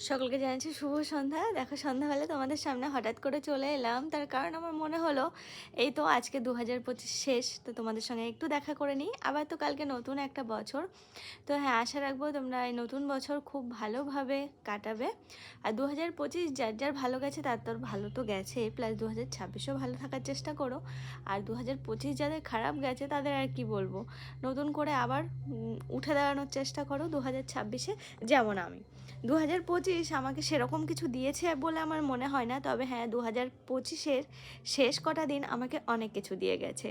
সকলকে জানাচ্ছি শুভ সন্ধ্যা। দেখো সন্ধ্যাবেলা তোমাদের সামনে হঠাৎ করে চলে এলাম, তার কারণ আমার মনে হলো এই তো আজকে 2025 শেষ, তো তোমাদের সঙ্গে একটু দেখা করে নিই। আবার তো কালকে নতুন একটা বছর। তো হ্যাঁ, আশা রাখবো তোমরা এই নতুন বছর খুব ভালোভাবে কাটাবে। আর 2025 যার যার ভালো গেছে তার তোর ভালো তো গেছে, প্লাস 2026ও ভালো থাকার চেষ্টা করো। আর 2025 যাদের খারাপ গেছে তাদের আর কি বলবো, নতুন করে আবার উঠে দাঁড়ানোর চেষ্টা করো 2026-এ। যেমন আমি 2025 আমাকে সেরকম কিছু দিয়েছে বলে আমার মনে হয় না, তবে হ্যাঁ 2025-এর শেষ কটা দিন আমাকে অনেক কিছু দিয়ে গেছে।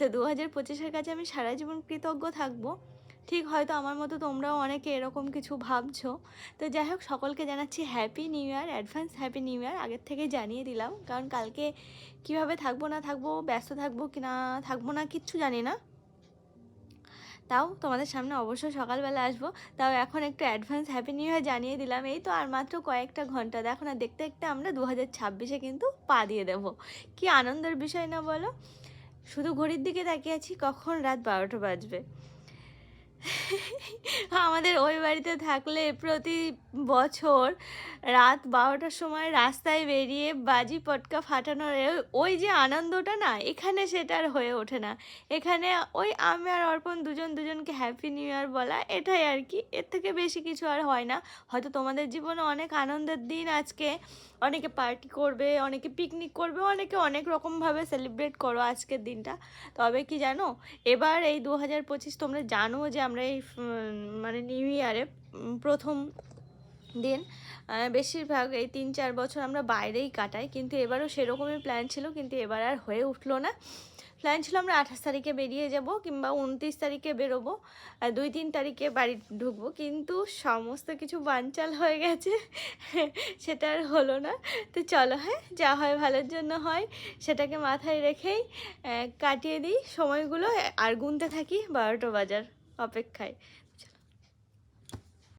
তো 2025-এর কাছে আমি সারা জীবন কৃতজ্ঞ থাকবো। ঠিক হয়তো আমার মতো তোমরাও অনেকে এরকম কিছু ভাবছো। তো যাই হোক, সকলকে জানাচ্ছি happy new year, advance happy new year আগের থেকে জানিয়ে দিলাম, কারণ কালকে কিভাবে থাকবো না থাকবো, ব্যস্ত থাকবো কি না থাকবো না কিচ্ছু জানি না। তাও তোমাদের সামনে অবশ্যই সকালবেলা আসবো। তাও এখন একটু অ্যাডভান্স হ্যাপি নিউ ইয়ার জানিয়ে দিলাম। এই তো আর মাত্র কয়েকটা ঘন্টা, দেখো না, দেখতে দেখতে আমরা 2026-এ কিন্তু পা দিয়ে দেবো। কি আনন্দের বিষয় না বলো? শুধু ঘড়ির দিকে তাকিয়ে আছি কখন রাত 12টা বাজবে। আমাদের ওই বাড়িতে থাকলে প্রতি বছর রাত 12টার সময় রাস্তায় বেরিয়ে বাজি পটকা ফাটানোর ওই যে আনন্দটা না, এখানে সেটা আর হয়ে ওঠে না। এখানে ওই আমি আর অর্পণ দুজনকে হ্যাপি নিউ ইয়ার বলা, এটাই আর কি, এর থেকে বেশি কিছু আর হয় না। হয়তো তোমাদের জীবনে অনেক আনন্দের দিন আজকে, অনেকে পার্টি করবে, অনেকে পিকনিক করবে, অনেকে অনেক রকমভাবে সেলিব্রেট করো আজকের দিনটা। তবে কি জানো, এবার এই 2025 তোমরা জানো যে আমরা এই মানে নিউ ইয়ারে প্রথম দিন বেশিরভাগ এই 3-4 বছর আমরা বাইরেই কাটাই, কিন্তু এবারও সেরকমই প্ল্যান ছিল, কিন্তু এবার আর হয়ে উঠলো না। প্ল্যান ছিল আমরা 28 তারিখে বেরিয়ে যাব কিংবা 29 তারিখে বেরোবো, আর 2-3 তারিখে বাড়ি ঢুকবো, কিন্তু সমস্ত কিছু বানচাল হয়ে গেছে। সেটা আর হলো না। তো চলো, হ্যাঁ, যা হয় ভালোর জন্য হয়, সেটাকে মাথায় রেখেই কাটিয়ে দিই সময়গুলো, আর গুনতে থাকি 12টা বাজার অপেক্ষায়।